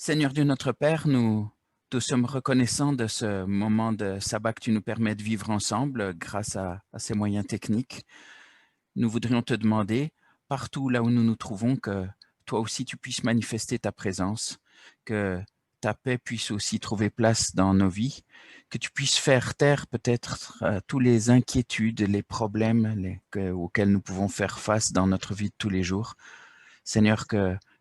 Seigneur Dieu notre Père, nous te sommes reconnaissants de ce moment de sabbat que tu nous permets de vivre ensemble grâce à ces moyens techniques. Nous voudrions te demander, partout là où nous nous trouvons, que toi aussi tu puisses manifester ta présence, que ta paix puisse aussi trouver place dans nos vies, que tu puisses faire taire peut-être tous les inquiétudes, les problèmes auxquels nous pouvons faire face dans notre vie de tous les jours. Seigneur,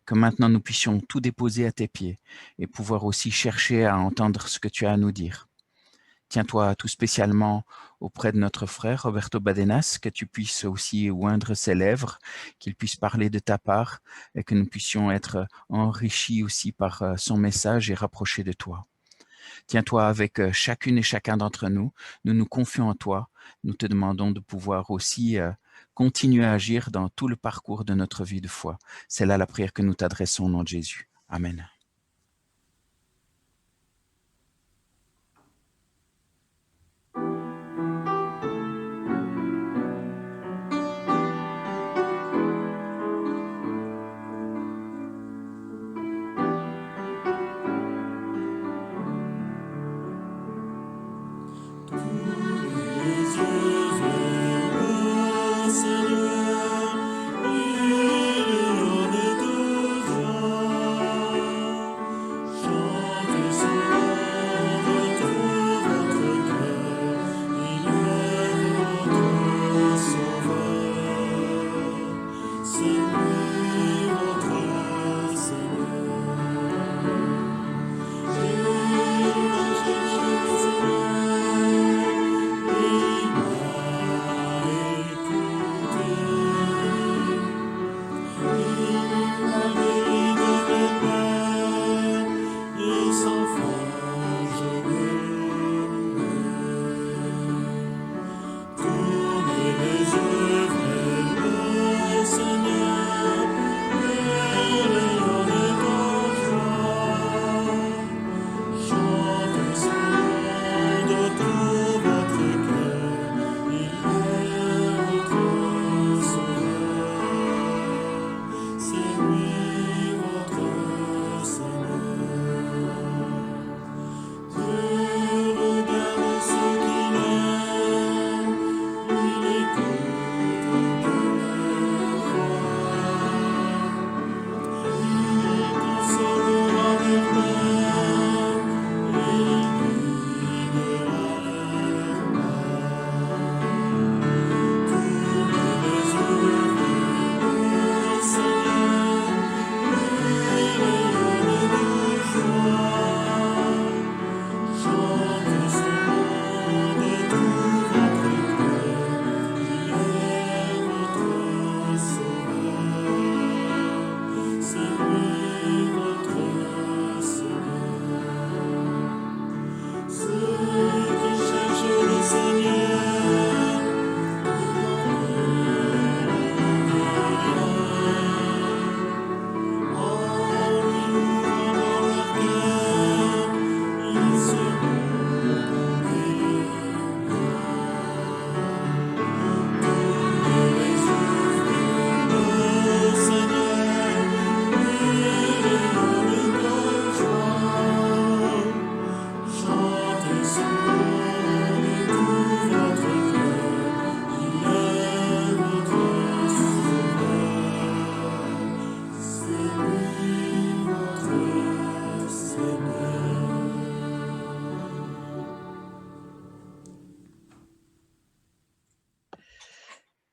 que maintenant nous puissions tout déposer à tes pieds et pouvoir aussi chercher à entendre ce que tu as à nous dire. Tiens-toi tout spécialement auprès de notre frère Roberto Badenas, que tu puisses aussi oindre ses lèvres, qu'il puisse parler de ta part et que nous puissions être enrichis aussi par son message et rapprochés de toi. Tiens-toi avec chacune et chacun d'entre nous. Nous nous confions en toi. Nous te demandons de pouvoir aussi continuer à agir dans tout le parcours de notre vie de foi. C'est là la prière que nous t'adressons au nom de Jésus. Amen.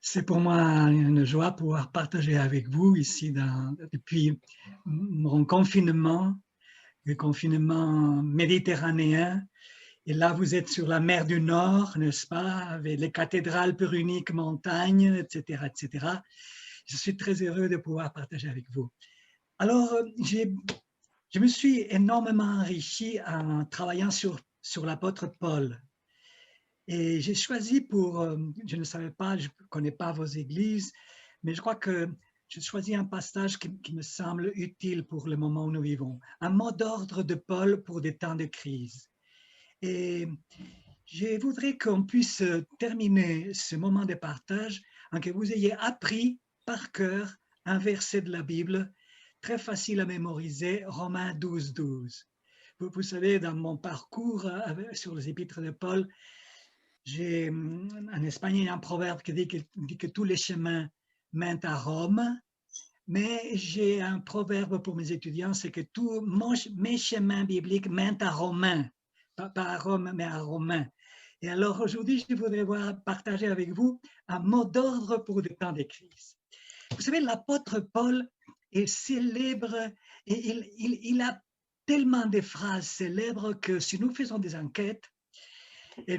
C'est pour moi une joie de pouvoir partager avec vous ici depuis mon confinement, le confinement méditerranéen. Et là, vous êtes sur la mer du Nord, n'est-ce pas, avec les cathédrales puruniques, montagnes, etc., etc. Je suis très heureux de pouvoir partager avec vous. Alors, je me suis énormément enrichi en travaillant sur l'apôtre Paul. Et j'ai choisi je ne savais pas, je ne connais pas vos églises, mais je crois que j'ai choisi un passage qui me semble utile pour le moment où nous vivons. Un mot d'ordre de Paul pour des temps de crise. Et je voudrais qu'on puisse terminer ce moment de partage en que vous ayez appris par cœur un verset de la Bible très facile à mémoriser, Romains 12, 12. Vous savez, dans mon parcours sur les épîtres de Paul, en Espagne, il y a un proverbe qui dit que tous les chemins mènent à Rome, mais j'ai un proverbe pour mes étudiants, c'est que tous mes chemins bibliques mènent à Romain, pas à Rome, mais à Romain. Et alors aujourd'hui, je voudrais partager avec vous un mot d'ordre pour le temps de crise. Vous savez, l'apôtre Paul est célèbre et il a tellement de phrases célèbres que si nous faisons des enquêtes, et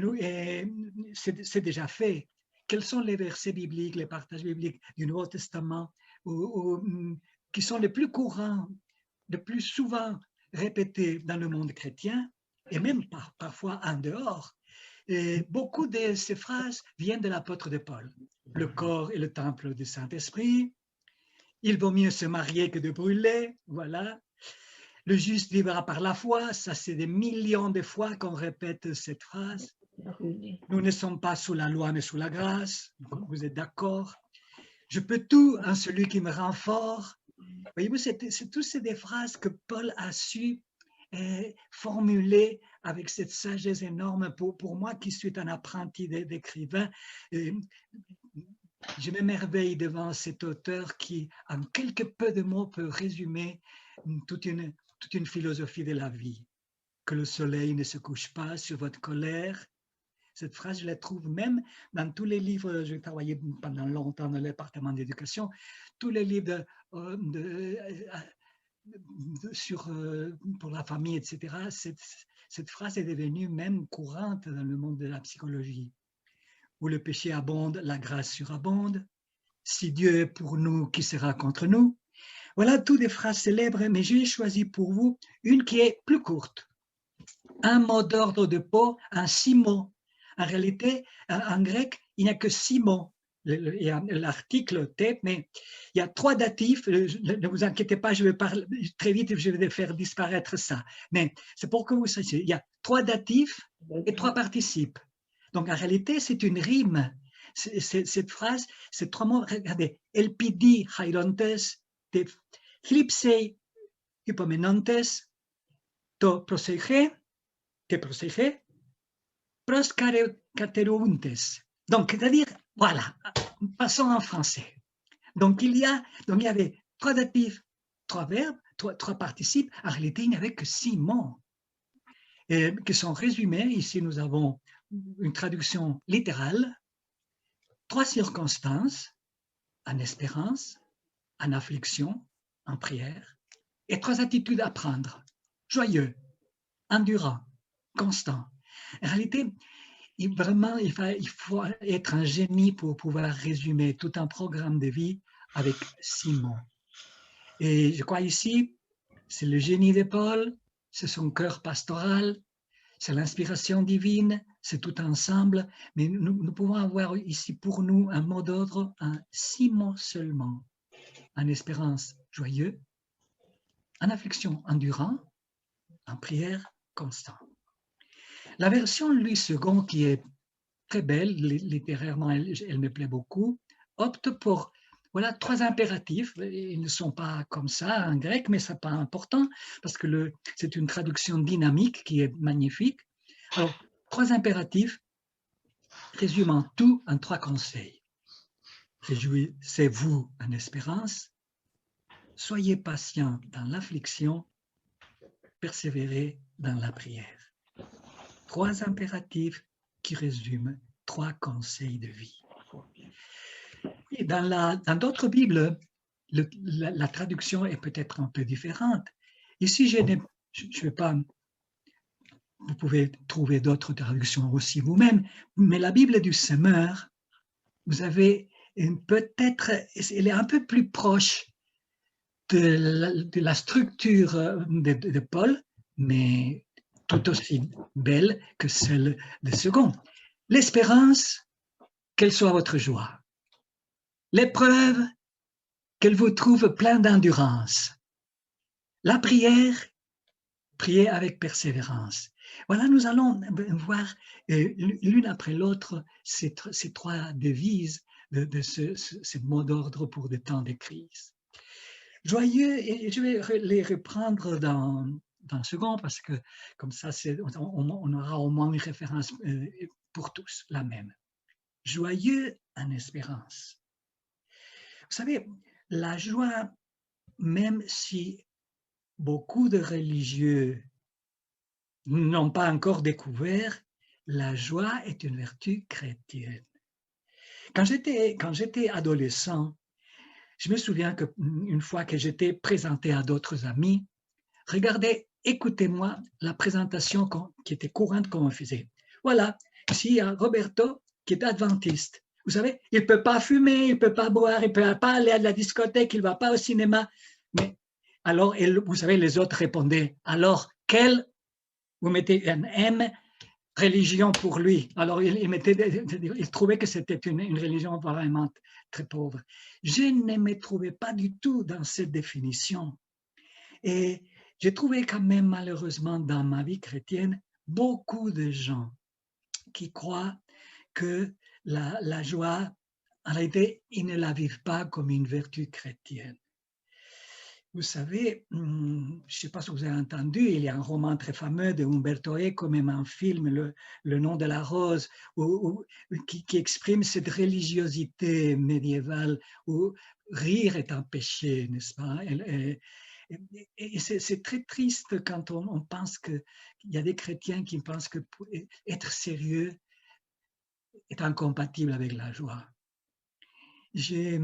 c'est déjà fait, quels sont les versets bibliques, les partages bibliques du Nouveau Testament qui sont les plus courants, les plus souvent répétés dans le monde chrétien et même parfois en dehors. Et beaucoup de ces phrases viennent de l'apôtre de Paul. Le corps est le temple du Saint-Esprit. Il vaut mieux se marier que de brûler. Voilà. Le juste vivra par la foi. Ça, c'est des millions de fois qu'on répète cette phrase. Nous ne sommes pas sous la loi, mais sous la grâce. Vous êtes d'accord? Je peux tout en celui qui me rend fort. Voyez-vous, c'est des phrases que Paul a su formuler avec cette sagesse énorme pour moi qui suis un apprenti d'écrivain. Je m'émerveille devant cet auteur qui, en quelques peu de mots, peut résumer toute une philosophie de la vie. Que le soleil ne se couche pas sur votre colère. Cette phrase, je la trouve même dans tous les livres. J'ai travaillé pendant longtemps dans le département d'éducation. Tous les livres pour la famille, etc. Cette phrase est devenue même courante dans le monde de la psychologie. Où le péché abonde, la grâce surabonde. Si Dieu est pour nous, qui sera contre nous? Voilà toutes des phrases célèbres, mais j'ai choisi pour vous une qui est plus courte. Un mot d'ordre de Pau, un 6 mots. En réalité, en grec, il n'y a que 6 mots. Il y a l'article T, mais il y a 3 datifs. Ne vous inquiétez pas, je vais parler très vite, je vais faire disparaître ça. Mais c'est pour que vous sachiez, il y a 3 datifs et 3 participes. Donc en réalité, c'est une rime. Cette phrase, ces 3 mots, regardez, elpidi hairontes, te flipsei hypomenontes, to prosege, te prosege, proscateuntes. Donc, c'est-à-dire, voilà, passons en français. Donc, il y avait 3 datifs, 3 verbes, 3 participes. En réalité, il n'y avait que 6 mots qui sont résumés. Ici, nous avons une traduction littérale. 3 circonstances, en espérance, en affliction, en prière, et 3 attitudes à prendre. Joyeux, endurant, constant. En réalité, il faut être un génie pour pouvoir résumer tout un programme de vie avec 6 mots. Et je crois ici, c'est le génie de Paul, c'est son cœur pastoral, c'est l'inspiration divine, c'est tout ensemble, mais nous pouvons avoir ici pour nous un mot d'ordre, un 6 mots seulement. En espérance, joyeux, en affliction, endurant, en prière, constant. La version Louis II, qui est très belle, littérairement, elle me plaît beaucoup, opte pour 3 impératifs. Ils ne sont pas comme ça en grec, mais ce n'est pas important parce que c'est une traduction dynamique qui est magnifique. Alors, 3 impératifs résumant tout en 3 conseils. Réjouissez-vous en espérance, soyez patient dans l'affliction, persévérez dans la prière. 3 impératifs qui résument 3 conseils de vie. Et dans d'autres Bibles, la traduction est peut-être un peu différente. Ici, je ne vais pas, vous pouvez trouver d'autres traductions aussi vous-même, mais la Bible du Semeur, vous avez peut-être, elle est un peu plus proche de la structure de Paul, mais tout aussi belle que celle de second. L'espérance, quelle soit votre joie. L'épreuve, qu'elle vous trouve plein d'endurance. La prière, priez avec persévérance. Voilà, nous allons voir l'une après l'autre ces 3 devises de ce mot d'ordre pour des temps de crise. Joyeux, et je vais les reprendre dans un second parce que comme ça, on aura au moins une référence pour tous, la même. Joyeux en espérance. Vous savez, la joie, même si beaucoup de religieux n'ont pas encore découvert, la joie est une vertu chrétienne. Quand j'étais adolescent, je me souviens qu'une fois que j'étais présenté à d'autres amis, regardez, écoutez-moi la présentation qui était courante qu'on faisait. Voilà, ici il y a Roberto qui est adventiste. Vous savez, il ne peut pas fumer, il ne peut pas boire, il ne peut pas aller à la discothèque, il ne va pas au cinéma. Mais alors, vous savez, les autres répondaient, alors, vous mettez un M, religion pour lui. Alors, il trouvait que c'était une religion vraiment très pauvre. Je ne me trouvais pas du tout dans cette définition. Et j'ai trouvé quand même, malheureusement, dans ma vie chrétienne, beaucoup de gens qui croient que la joie, en réalité, ils ne la vivent pas comme une vertu chrétienne. Vous savez, je ne sais pas si vous avez entendu, il y a un roman très fameux de Umberto Eco, même un film, Le nom de la rose, qui exprime cette religiosité médiévale où rire est un péché, n'est-ce pas? Et c'est très triste quand on pense qu'il y a des chrétiens qui pensent que être sérieux est incompatible avec la joie. Je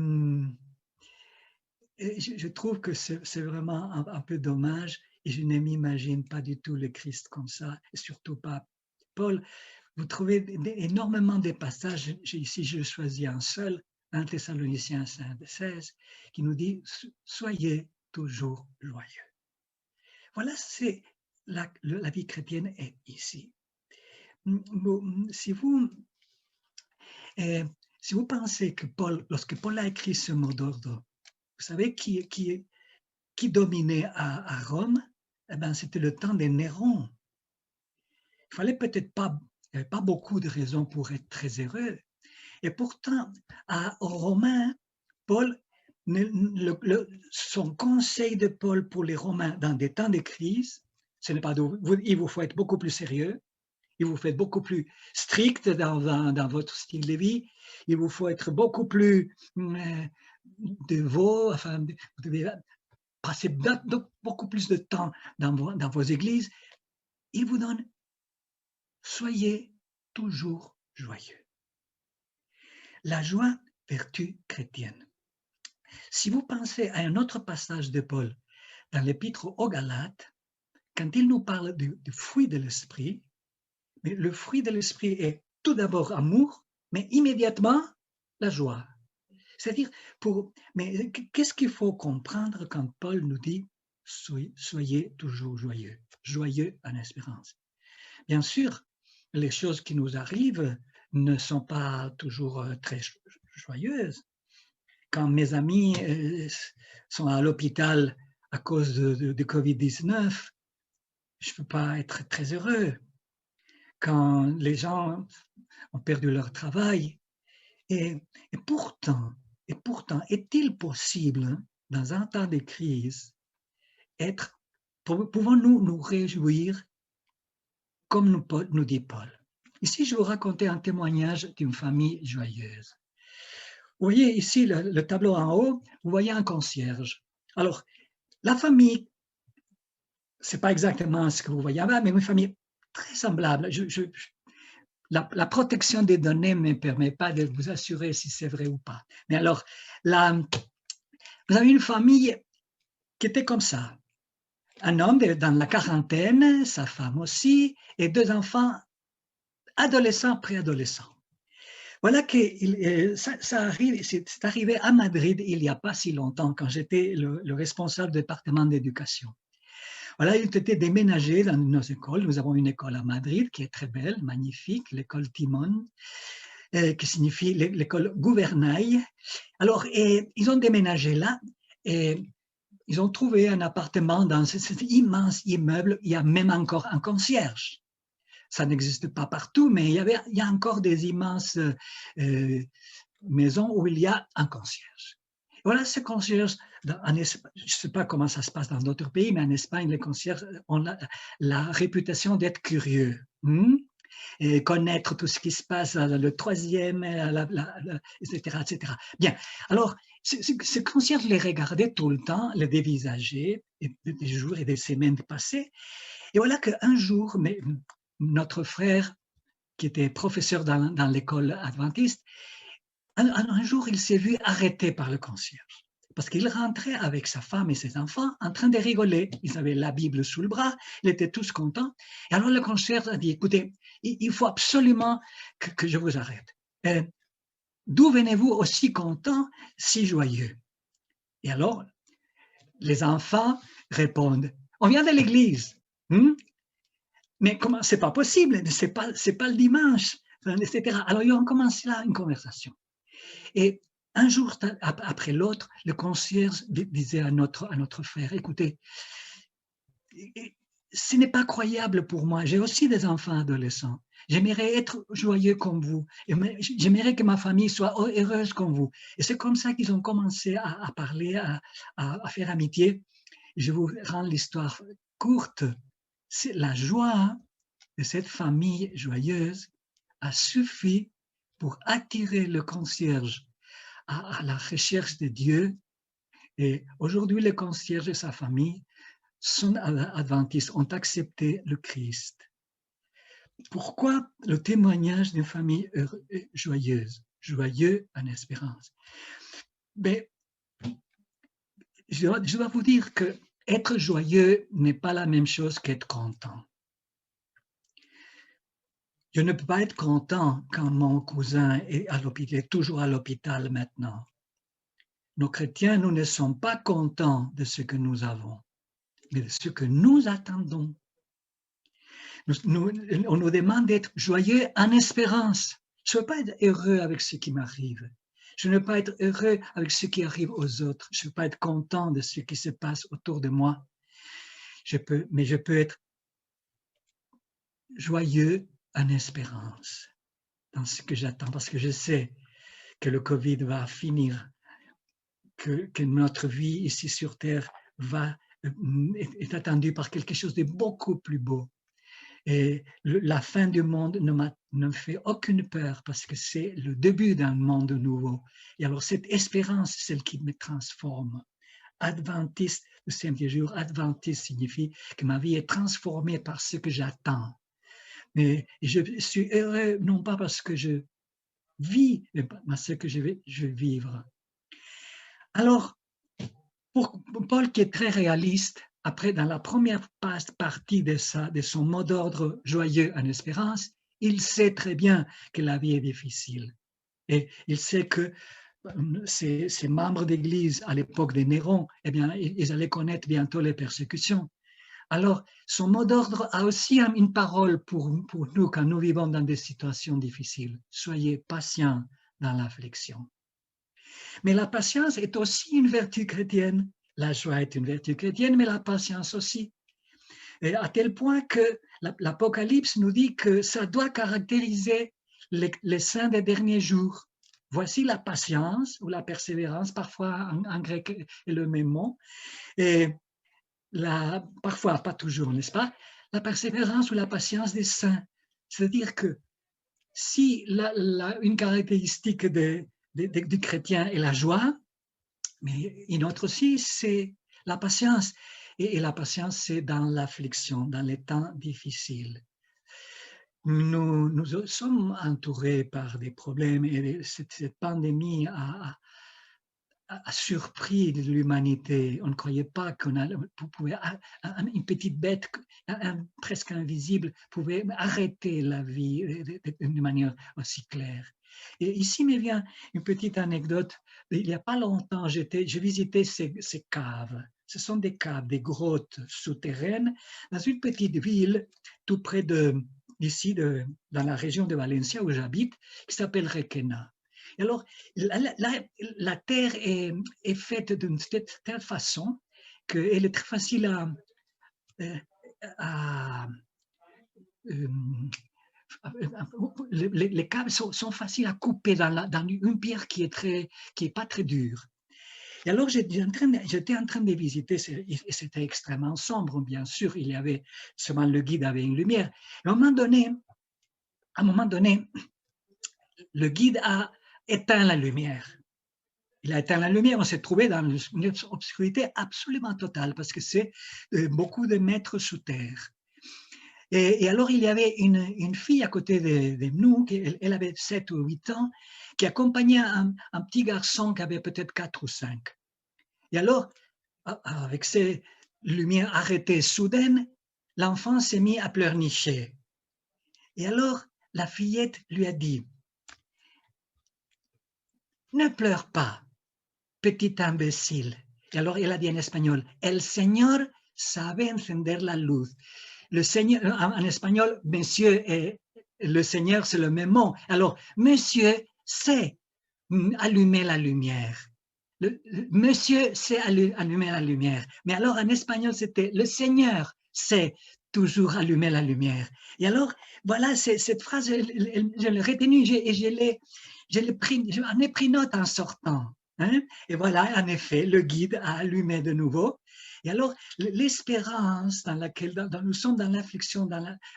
trouve que c'est vraiment un peu dommage et je ne m'imagine pas du tout le Christ comme ça, et surtout pas Paul. Vous trouvez énormément de passages, ici je choisis un seul, 1 Thessaloniciens 5:16, qui nous dit « Soyez toujours joyeux ». Voilà, c'est la vie chrétienne est ici. Si vous pensez que lorsque Paul a écrit ce mot d'ordre, vous savez qui dominait à Rome? Eh bien, c'était le temps des Néron. Il fallait peut-être pas, il n'y avait pas beaucoup de raisons pour être très heureux. Et pourtant, aux Romains, Paul, son conseil de Paul pour les Romains dans des temps de crise, ce n'est pas il vous faut être beaucoup plus sérieux, il vous faut être beaucoup plus strict dans votre style de vie, il vous faut être beaucoup plus dévot, enfin, vous devez passer beaucoup plus de temps dans vos églises. Il vous donne « Soyez toujours joyeux ». La joie, vertu chrétienne. Si vous pensez à un autre passage de Paul dans l'Épître aux Galates, quand il nous parle du fruit de l'esprit, mais le fruit de l'esprit est tout d'abord amour, mais immédiatement la joie. C'est-à-dire, mais qu'est-ce qu'il faut comprendre quand Paul nous dit « Soyez toujours joyeux », joyeux en espérance. Bien sûr, les choses qui nous arrivent ne sont pas toujours très joyeuses. Quand mes amis sont à l'hôpital à cause de Covid-19, je ne peux pas être très heureux. Quand les gens ont perdu leur travail, et pourtant, est-il possible, dans un temps de crise, pouvons-nous nous réjouir comme nous dit Paul? Ici, je vais vous raconter un témoignage d'une famille joyeuse. Vous voyez ici le tableau en haut, vous voyez un concierge. Alors, la famille, ce n'est pas exactement ce que vous voyez là, mais une famille très semblable. La protection des données ne me permet pas de vous assurer si c'est vrai ou pas. Mais alors, vous avez une famille qui était comme ça. Un homme dans la quarantaine, sa femme aussi, et 2 enfants adolescents, préadolescents. Voilà que c'est arrivé à Madrid il n'y a pas si longtemps, quand j'étais le responsable du département d'éducation. Voilà, ils étaient déménagés dans nos écoles. Nous avons une école à Madrid qui est très belle, magnifique, l'école Timon, qui signifie l'école Gouvernail. Alors, ils ont déménagé là et ils ont trouvé un appartement dans cet immense immeuble. Il y a même encore un concierge. Ça n'existe pas partout, mais il y a encore des immenses maisons où il y a un concierge. Voilà ce concierge, je ne sais pas comment ça se passe dans d'autres pays, mais en Espagne, les concierges ont la réputation d'être curieux. Et connaître tout ce qui se passe à le troisième, etc., etc. Bien, alors, ce concierge les regardait tout le temps, les dévisageait, des jours et des semaines passées. Et voilà qu'un jour, notre frère, qui était professeur dans l'école adventiste, un jour, il s'est vu arrêté par le concierge. Parce qu'il rentrait avec sa femme et ses enfants en train de rigoler. Ils avaient la Bible sous le bras, ils étaient tous contents. Et alors le concierge a dit, écoutez, il faut absolument que je vous arrête. D'où venez-vous aussi content, si joyeux? Et alors, les enfants répondent, on vient de l'église. Mais comment, c'est pas possible, c'est pas le dimanche, etc. Alors ils ont commencé là une conversation. Et un jour après l'autre, le concierge disait à notre frère, écoutez, ce n'est pas croyable pour moi, j'ai aussi des enfants adolescents, j'aimerais être joyeux comme vous, j'aimerais que ma famille soit heureuse comme vous. Et c'est comme ça qu'ils ont commencé à parler, à faire amitié. Je vous rends l'histoire courte. C'est la joie de cette famille joyeuse a suffi pour attirer le concierge à la recherche de Dieu. Et aujourd'hui, le concierge et sa famille sont adventistes, ont accepté le Christ. Pourquoi le témoignage d'une famille joyeuse, joyeux en espérance? Mais je dois vous dire que être joyeux n'est pas la même chose qu'être content. Je ne peux pas être content quand mon cousin est toujours à l'hôpital maintenant. Nos chrétiens, nous ne sommes pas contents de ce que nous avons, mais de ce que nous attendons. On nous demande d'être joyeux en espérance. Je ne veux pas être heureux avec ce qui m'arrive. Je ne veux pas être heureux avec ce qui arrive aux autres. Je ne veux pas être content de ce qui se passe autour de moi. Mais je peux être joyeux en espérance dans ce que j'attends, parce que je sais que le Covid va finir, que notre vie ici sur Terre est attendue par quelque chose de beaucoup plus beau. Et la fin du monde ne me fait aucune peur parce que c'est le début d'un monde nouveau. Et alors cette espérance, c'est celle qui me transforme. Adventiste, le 5e jour, adventiste signifie que ma vie est transformée par ce que j'attends. Mais je suis heureux non pas parce que je vis, mais parce que je vais vivre. Alors, pour Paul qui est très réaliste, après, dans la première partie de son mot d'ordre joyeux en espérance, il sait très bien que la vie est difficile. Et il sait que ces membres d'Église à l'époque de Néron, eh bien, ils allaient connaître bientôt les persécutions. Alors, son mot d'ordre a aussi une parole pour nous quand nous vivons dans des situations difficiles. Soyez patients dans l'affliction. Mais la patience est aussi une vertu chrétienne. La joie est une vertu chrétienne, mais la patience aussi. Et à tel point que l'Apocalypse nous dit que ça doit caractériser les saints des derniers jours. Voici la patience ou la persévérance, parfois en grec est le même mot, et parfois, pas toujours, n'est-ce pas? La persévérance ou la patience des saints. C'est-à-dire que si une caractéristique du chrétien est la joie, mais une autre aussi, c'est la patience. Et la patience, c'est dans l'affliction, dans les temps difficiles. Nous sommes entourés par des problèmes et cette pandémie a surpris l'humanité. On ne croyait pas une petite bête, presque invisible, pouvait arrêter la vie d'une manière aussi claire. Et ici me vient une petite anecdote. Il n'y a pas longtemps, je visitais ces caves. Ce sont des caves, des grottes souterraines dans une petite ville tout près d'ici, dans la région de Valencia où j'habite, qui s'appelle Requena. Et alors, la terre est faite d'une telle façon qu'elle est très facile les câbles sont faciles à couper dans une pierre qui est pas très dure. Et alors, j'étais en train de visiter, et c'était extrêmement sombre, bien sûr. Il y avait seulement le guide avait une lumière. Et à un moment donné, le guide a éteint la lumière. Il a éteint la lumière, on s'est trouvé dans une obscurité absolument totale parce que c'est beaucoup de mètres sous terre. Et alors, il y avait une fille à côté de nous, elle avait 7 ou 8 ans, qui accompagnait un petit garçon qui avait peut-être 4 ou 5. Et alors, avec ces lumières arrêtées soudaines, l'enfant s'est mis à pleurnicher. Et alors, la fillette lui a dit, « Ne pleure pas, petit imbécile. » Et alors, elle a dit en espagnol, « El Señor sabe encender la luz. » Le Seigneur, en espagnol, monsieur et le Seigneur, c'est le même mot. Alors, monsieur sait allumer la lumière. Monsieur sait allumer la lumière. Mais alors, en espagnol, c'était le Seigneur sait toujours allumer la lumière. Et alors, voilà, cette phrase, je l'ai retenue et j'en ai pris note en sortant. Hein? Et voilà, en effet, le guide a allumé de nouveau. Et alors, l'espérance dans laquelle nous sommes dans l'affliction,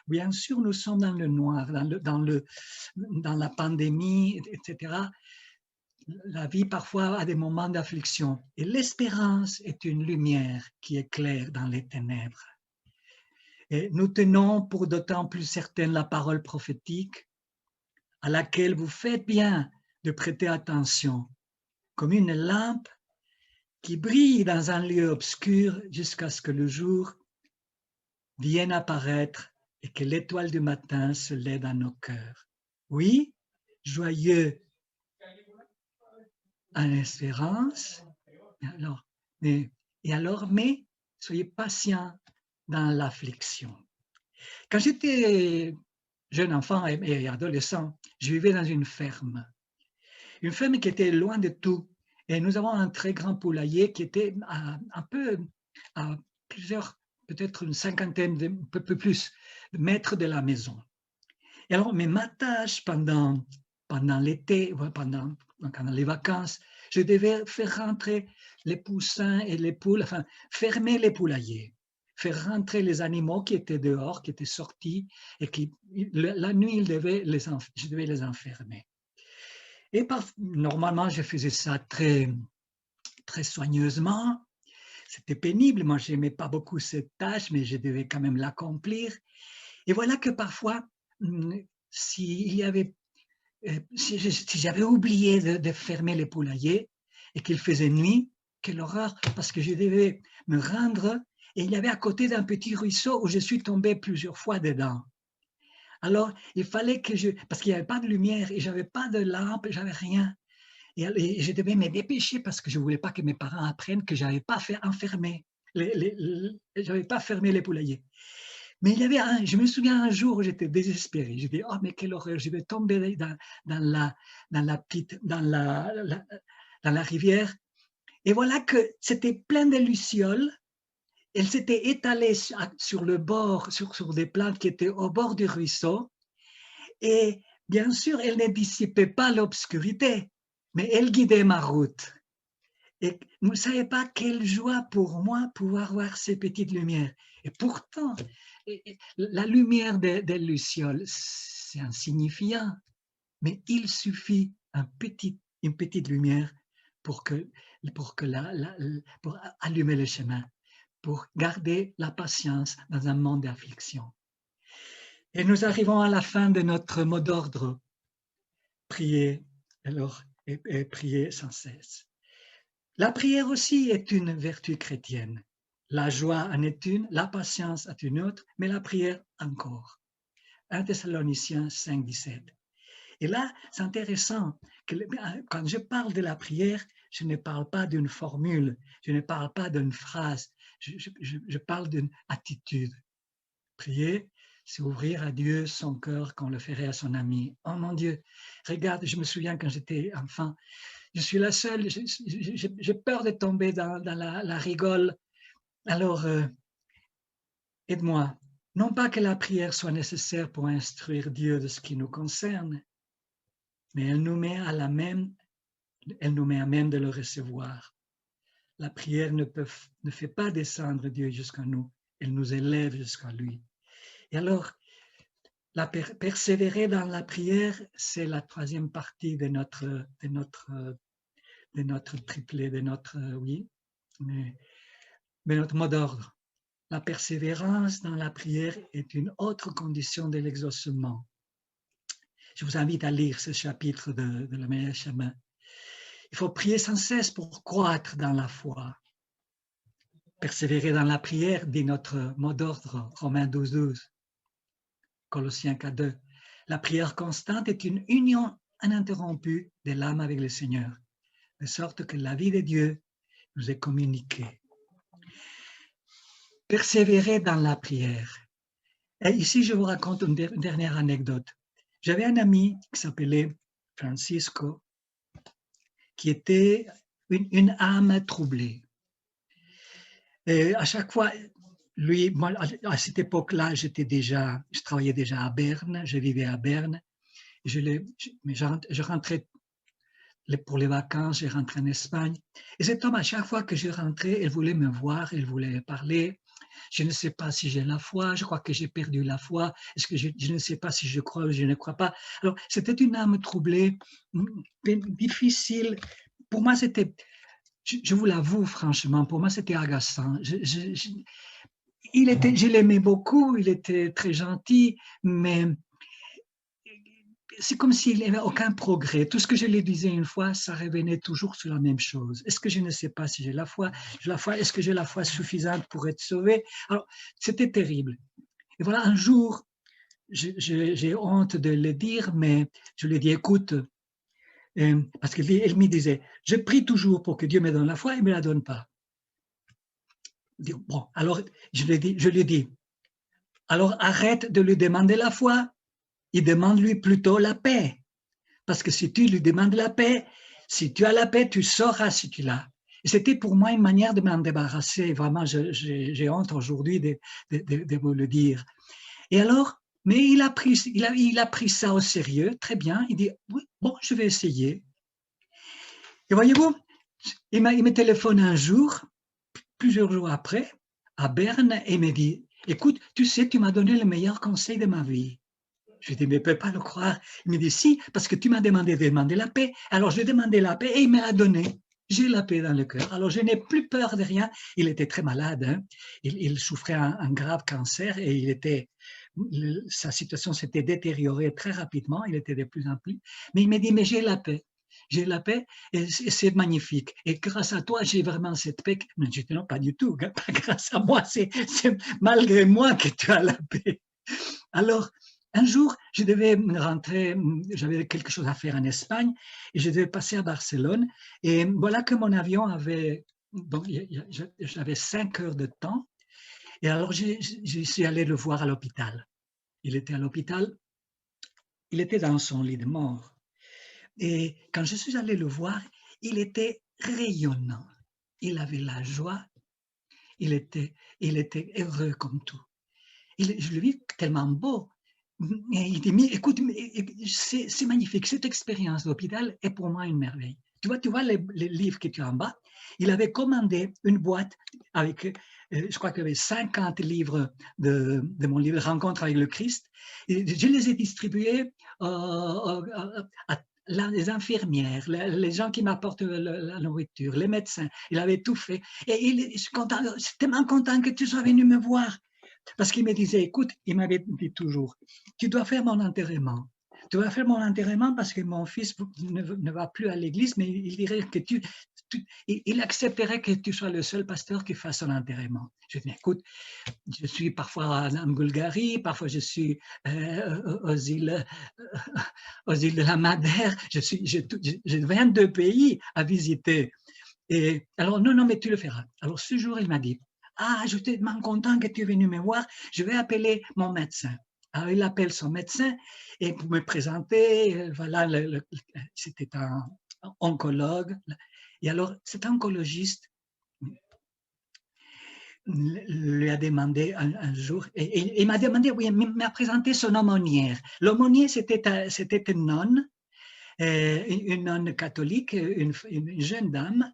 bien sûr, nous sommes dans le noir, dans la pandémie, etc. La vie parfois a des moments d'affliction. Et l'espérance est une lumière qui éclaire dans les ténèbres. Et nous tenons pour d'autant plus certaine la parole prophétique à laquelle vous faites bien de prêter attention, comme une lampe qui brille dans un lieu obscur jusqu'à ce que le jour vienne apparaître et que l'étoile du matin se lève dans nos cœurs. Oui, joyeux en espérance, mais soyez patients dans l'affliction. Quand j'étais jeune enfant et adolescent, je vivais dans une ferme qui était loin de tout. Et nous avons un très grand poulailler qui était un peu à plusieurs, peut-être une cinquantaine, un peu plus, de mètres de la maison. Et alors, mais ma tâche pendant l'été, pendant les vacances, je devais faire rentrer les poussins et les poules, enfin, fermer les poulaillers, faire rentrer les animaux qui étaient dehors, qui étaient sortis, et la nuit, je devais les enfermer. Et normalement, je faisais ça très, très soigneusement. C'était pénible, moi, je n'aimais pas beaucoup cette tâche, mais je devais quand même l'accomplir. Et voilà que parfois, si j'avais oublié de fermer les poulaillers et qu'il faisait nuit, quelle horreur, parce que je devais me rendre, et il y avait à côté d'un petit ruisseau où je suis tombé plusieurs fois dedans. Alors, il fallait parce qu'il n'y avait pas de lumière et je n'avais pas de lampe, je n'avais rien. Et je devais me dépêcher parce que je ne voulais pas que mes parents apprennent que je n'avais pas enfermé, j'avais pas fermé les poulaillers. Mais je me souviens un jour où j'étais désespéré. Je dis, oh mais quelle horreur, je vais tomber dans la rivière. Et voilà que c'était plein de lucioles. Elles s'étaient étalées sur le bord, sur des plantes qui étaient au bord du ruisseau. Et bien sûr, elles ne dissipaient pas l'obscurité, mais elles guidaient ma route. Et vous ne savez pas quelle joie pour moi pouvoir voir ces petites lumières. Et pourtant, la lumière des lucioles, c'est insignifiant, mais il suffit une petite lumière pour allumer le chemin, pour garder la patience dans un monde d'affliction. Et nous arrivons à la fin de notre mot d'ordre. Prier alors et prier sans cesse. La prière aussi est une vertu chrétienne. La joie en est une, la patience est une autre, mais la prière encore. 1 Thessaloniciens 5, 17. Et là, c'est intéressant, que quand je parle de la prière, je ne parle pas d'une formule, je ne parle pas d'une phrase, je parle d'une attitude. Prier, c'est ouvrir à Dieu son cœur qu'on le ferait à son ami. Oh mon Dieu, regarde, je me souviens quand j'étais enfant, je suis la seule, j'ai peur de tomber dans la rigole. Alors, aide-moi. Non pas que la prière soit nécessaire pour instruire Dieu de ce qui nous concerne, mais elle nous met à même de le recevoir. La prière ne fait pas descendre Dieu jusqu'à nous, elle nous élève jusqu'à lui. Et alors, persévérer dans la prière, c'est la troisième partie de notre triplet, de notre mot d'ordre. La persévérance dans la prière est une autre condition de l'exaucement. Je vous invite à lire ce chapitre de la meilleure chemin. Il faut prier sans cesse pour croître dans la foi. Persévérer dans la prière, dit notre mot d'ordre, Romains 12, Colossiens 4:2. La prière constante est une union ininterrompue de l'âme avec le Seigneur, de sorte que la vie de Dieu nous est communiquée. Persévérer dans la prière. Et ici, je vous raconte une dernière anecdote. J'avais un ami qui s'appelait Francisco, qui était une âme troublée. Et à chaque fois, moi, à cette époque-là, je travaillais déjà à Berne, je vivais à Berne. Je rentrais pour les vacances, je rentrais en Espagne. Et cet homme, à chaque fois que je rentrais, il voulait me voir, il voulait parler. Je ne sais pas si j'ai la foi, je crois que j'ai perdu la foi. Est-ce que je ne sais pas si je crois ou je ne crois pas. Alors, c'était une âme troublée, difficile. Pour moi, je vous l'avoue franchement, pour moi, c'était agaçant. Je l'aimais beaucoup, il était très gentil, mais c'est comme s'il n'y avait aucun progrès. Tout ce que je lui disais une fois, ça revenait toujours sur la même chose. Est-ce que je ne sais pas si j'ai la foi? Est-ce que j'ai la foi suffisante pour être sauvé? Alors, c'était terrible. Et voilà, un jour, j'ai honte de le dire, mais je lui ai dit, écoute, parce qu'elle me disait, je prie toujours pour que Dieu me donne la foi, il ne me la donne pas. Bon, alors je lui ai dit, alors arrête de lui demander la foi, il demande-lui plutôt la paix. Parce que si tu lui demandes la paix, si tu as la paix, tu sauras si tu l'as. Et c'était pour moi une manière de m'en débarrasser. Vraiment, j'ai honte aujourd'hui de vous le dire. Et alors, mais il a pris ça au sérieux, très bien. Il dit, oui, bon, je vais essayer. Et voyez-vous, il me téléphone un jour, plusieurs jours après, à Berne, et il me dit, écoute, tu sais, tu m'as donné le meilleur conseil de ma vie. Je dis, mais je ne peux pas le croire. Il me dit, si, parce que tu m'as demandé de demander la paix. Alors, j'ai demandé la paix et il me l'a donnée. J'ai la paix dans le cœur. Alors, je n'ai plus peur de rien. Il était très malade. Hein. Il souffrait un grave cancer et sa situation s'était détériorée très rapidement. Il était de plus en plus. Mais il me dit, mais j'ai la paix. J'ai la paix et c'est magnifique. Et grâce à toi, j'ai vraiment cette paix. Mais je dis, non, pas du tout. Pas grâce à moi, c'est malgré moi que tu as la paix. Alors, un jour, je devais rentrer, j'avais quelque chose à faire en Espagne et je devais passer à Barcelone. Et voilà que mon avion j'avais 5 heures de temps. Et alors, je suis allé le voir à l'hôpital. Il était à l'hôpital, il était dans son lit de mort. Et quand je suis allé le voir, il était rayonnant. Il avait la joie, il était heureux comme tout. Je le vis tellement beau. Et il dit, mais écoute, c'est magnifique, cette expérience d'hôpital est pour moi une merveille. Tu vois les livres que tu as en bas, il avait commandé une boîte avec, je crois qu'il y avait 50 livres de mon livre Rencontre avec le Christ, et je les ai distribués à les infirmières, les gens qui m'apportent la nourriture, les médecins, il avait tout fait. Et je suis tellement content que tu sois venu me voir. Parce qu'il me disait, écoute, il m'avait dit toujours, tu dois faire mon enterrement. Tu dois faire mon enterrement parce que mon fils ne va plus à l'église, mais il dirait que il accepterait que tu sois le seul pasteur qui fasse son enterrement. Je dis, écoute, je suis parfois en Bulgarie, parfois je suis aux îles de la Madère, j'ai 22 pays à visiter. Et alors, non, mais tu le feras. Alors, ce jour, il m'a dit, ah, je suis tellement content que tu es venu me voir, je vais appeler mon médecin. Alors, il appelle son médecin et pour me présenter, voilà, c'était un oncologue. Et alors, cet oncologiste lui a demandé un jour, et il m'a demandé, oui, il m'a présenté son aumônière. L'aumônier, c'était une nonne catholique, une jeune dame.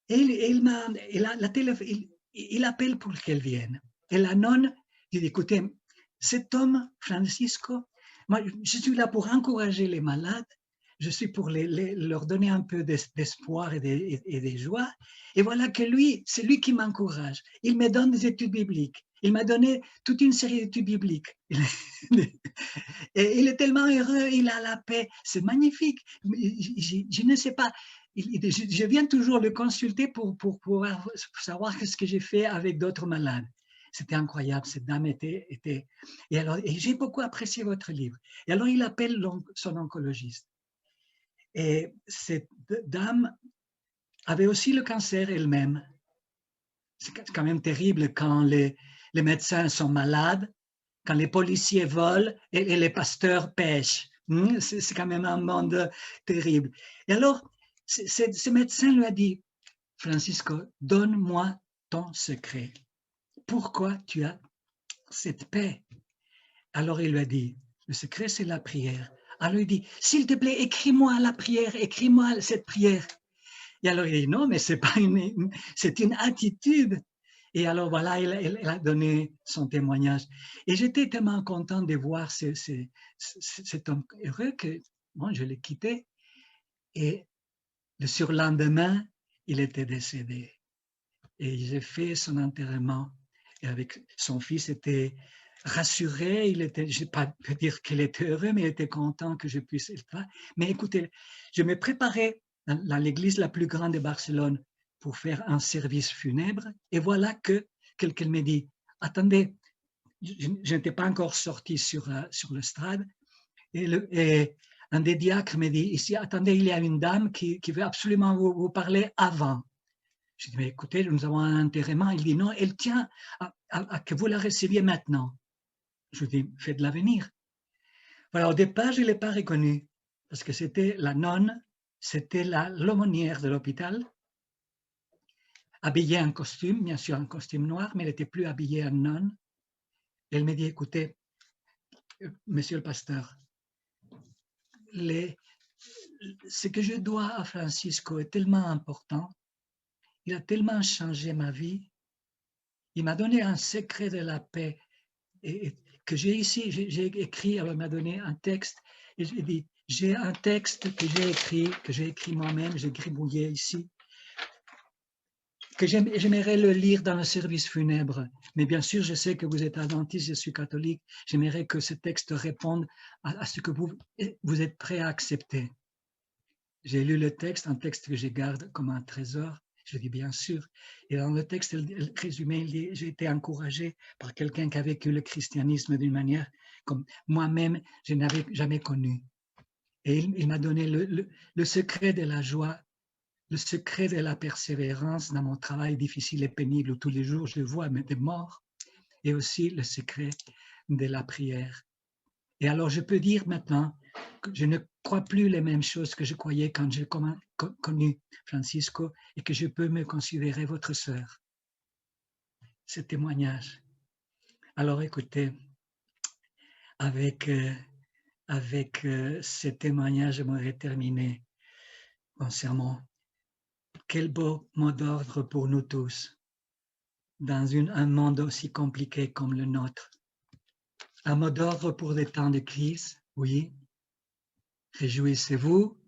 Il appelle pour qu'elle vienne. Et la nonne dit, écoutez, cet homme, Francisco, moi, je suis là pour encourager les malades, je suis pour leur donner un peu d'espoir et de joie. Et voilà que lui, c'est lui qui m'encourage. Il me donne des études bibliques. Il m'a donné toute une série d'études bibliques. Et il est tellement heureux, il a la paix. C'est magnifique. Je ne sais pas. Je viens toujours le consulter pour pouvoir savoir ce que j'ai fait avec d'autres malades. C'était incroyable, cette dame était et j'ai beaucoup apprécié votre livre. Et alors il appelle son oncologiste. Et cette dame avait aussi le cancer elle-même. C'est quand même terrible quand les médecins sont malades, quand les policiers volent et les pasteurs pêchent. C'est quand même un monde terrible. Et alors, ce médecin lui a dit, Francisco, donne-moi ton secret. Pourquoi tu as cette paix? Alors il lui a dit, le secret c'est la prière. Alors il dit, s'il te plaît, écris-moi la prière, écris-moi cette prière. Et alors il dit, non, mais c'est une attitude. Et alors voilà, il a donné son témoignage. Et j'étais tellement content de voir cet homme heureux que bon, je l'ai quitté. Et le surlendemain, il était décédé. Et j'ai fait son enterrement. Et avec son fils était rassuré, je ne vais pas dire qu'il était heureux, mais il était content que je puisse être là. Mais écoutez, je me préparais dans l'église la plus grande de Barcelone pour faire un service funèbre, et voilà que quelqu'un me dit, attendez, je n'étais pas encore sorti sur le strade, et un des diacres me dit, ici, attendez, il y a une dame qui veut absolument vous parler avant. Je dis, mais écoutez, nous avons un enterrement. Il dit, non, elle tient à que vous la receviez maintenant. Je dis, faites-la venir. Voilà, au départ, je ne l'ai pas reconnue, parce que c'était la nonne, c'était l'aumônière de l'hôpital, habillée en costume, bien sûr en costume noir, mais elle n'était plus habillée en nonne. Elle me dit, écoutez, monsieur le pasteur, ce que je dois à Francisco est tellement important, il a tellement changé ma vie, il m'a donné un secret de la paix, et que j'ai ici, j'ai écrit, alors il m'a donné un texte, et j'ai dit, j'ai un texte que j'ai écrit moi-même, j'ai gribouillé ici, que j'aimerais le lire dans le service funèbre. Mais bien sûr, je sais que vous êtes adventiste, je suis catholique, j'aimerais que ce texte réponde à ce que vous êtes prêt à accepter. J'ai lu le texte, un texte que je garde comme un trésor. Je dis bien sûr. Et dans le texte, le résumé, il dit, j'ai été encouragé par quelqu'un qui a vécu le christianisme d'une manière comme moi-même, je n'avais jamais connue. Et il m'a donné le secret de la joie, le secret de la persévérance dans mon travail difficile et pénible où tous les jours je vois des morts, et aussi le secret de la prière. Et alors je peux dire maintenant que je ne crois plus les mêmes choses que je croyais quand j'ai connu Francisco, et que je peux me considérer votre sœur. Ce témoignage. Alors écoutez, avec ce témoignage, j'aimerais terminer mon sermon. Quel beau mot d'ordre pour nous tous, dans un monde aussi compliqué comme le nôtre. Un mot d'ordre pour des temps de crise, oui. Réjouissez-vous,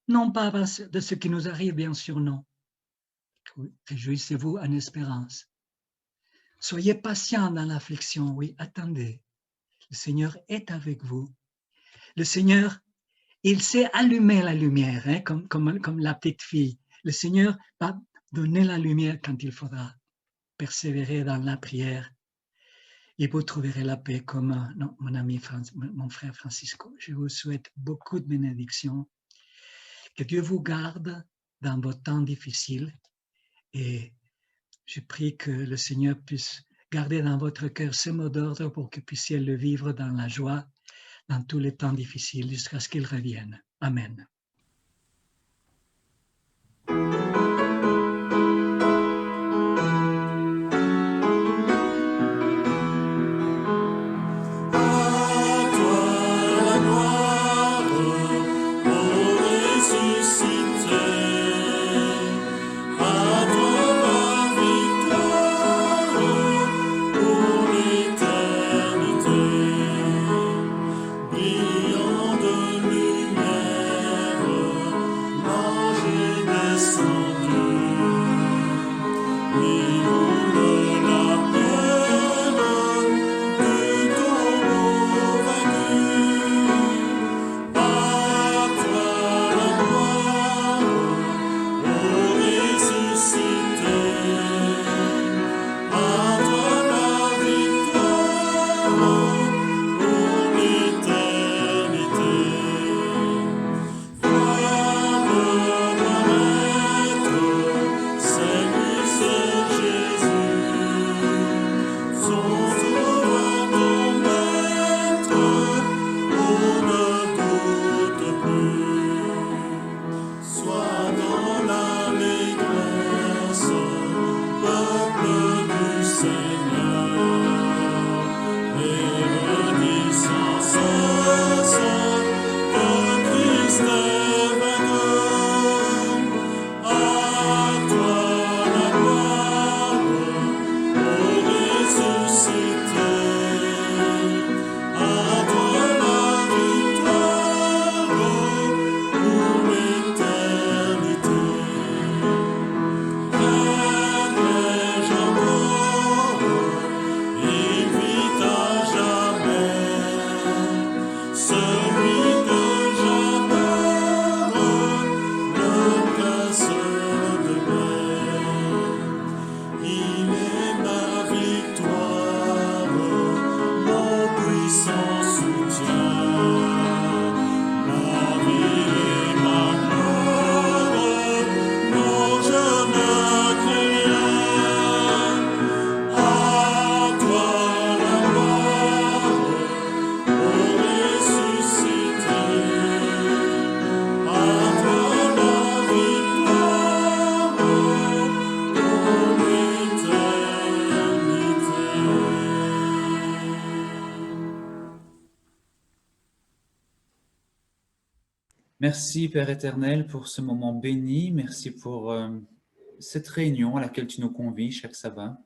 non pas de ce qui nous arrive, bien sûr, non. Réjouissez-vous en espérance. Soyez patients dans l'affliction, oui, attendez. Le Seigneur est avec vous. Le Seigneur, il sait allumer la lumière, hein, comme la petite fille. Le Seigneur va donner la lumière quand il faudra. Persévérer dans la prière et vous trouverez la paix comme mon ami, mon frère Francisco. Je vous souhaite beaucoup de bénédictions. Que Dieu vous garde dans vos temps difficiles, et je prie que le Seigneur puisse garder dans votre cœur ce mot d'ordre pour que vous puissiez le vivre dans la joie, dans tous les temps difficiles, jusqu'à ce qu'il revienne. Amen. À Merci, Père éternel, pour ce moment béni. Merci pour cette réunion à laquelle tu nous convies chaque sabbat.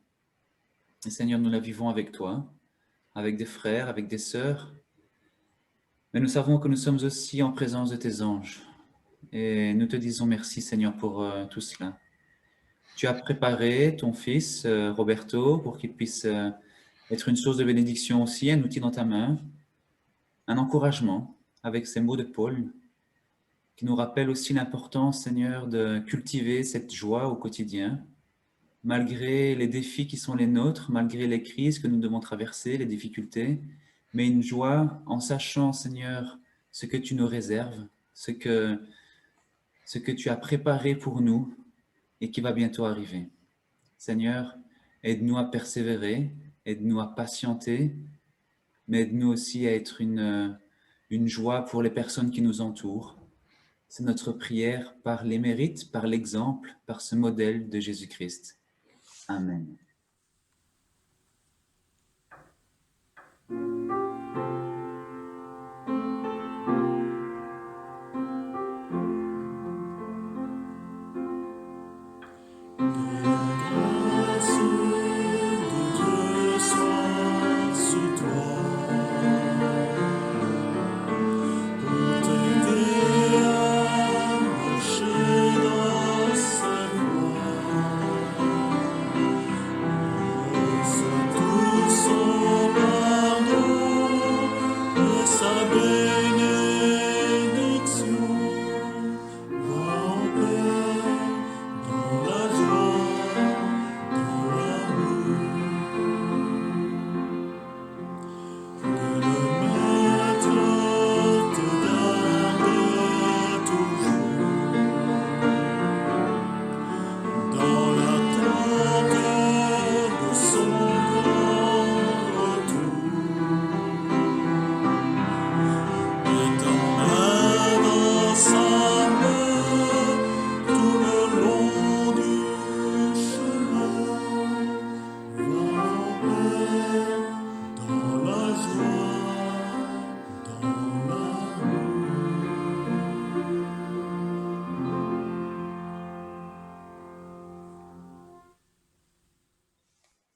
Et Seigneur, nous la vivons avec toi, avec des frères, avec des sœurs. Mais nous savons que nous sommes aussi en présence de tes anges. Et nous te disons merci, Seigneur, pour tout cela. Tu as préparé ton fils, Roberto, pour qu'il puisse être une source de bénédiction aussi, un outil dans ta main, un encouragement avec ces mots de Paul, qui nous rappellent aussi l'importance, Seigneur, de cultiver cette joie au quotidien, malgré les défis qui sont les nôtres, malgré les crises que nous devons traverser, les difficultés, mais une joie en sachant, Seigneur, ce que tu nous réserves, ce que tu as préparé pour nous et qui va bientôt arriver. Seigneur, aide-nous à persévérer, aide-nous à patienter, mais aide-nous aussi à être une joie pour les personnes qui nous entourent. C'est notre prière par les mérites, par l'exemple, par ce modèle de Jésus-Christ. Amen.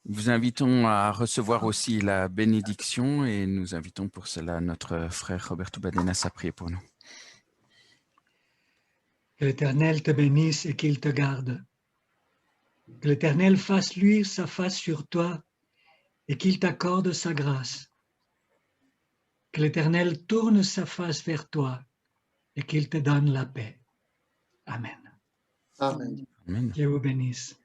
Vous invitons à recevoir aussi la bénédiction et nous invitons pour cela notre frère Roberto Badenas à prier pour nous. Que l'Éternel te bénisse et qu'il te garde. Que l'Éternel fasse luire sa face sur toi et qu'il t'accorde sa grâce. Que l'Éternel tourne sa face vers toi et qu'il te donne la paix. Amen. Amen. Amen. Dieu vous bénisse.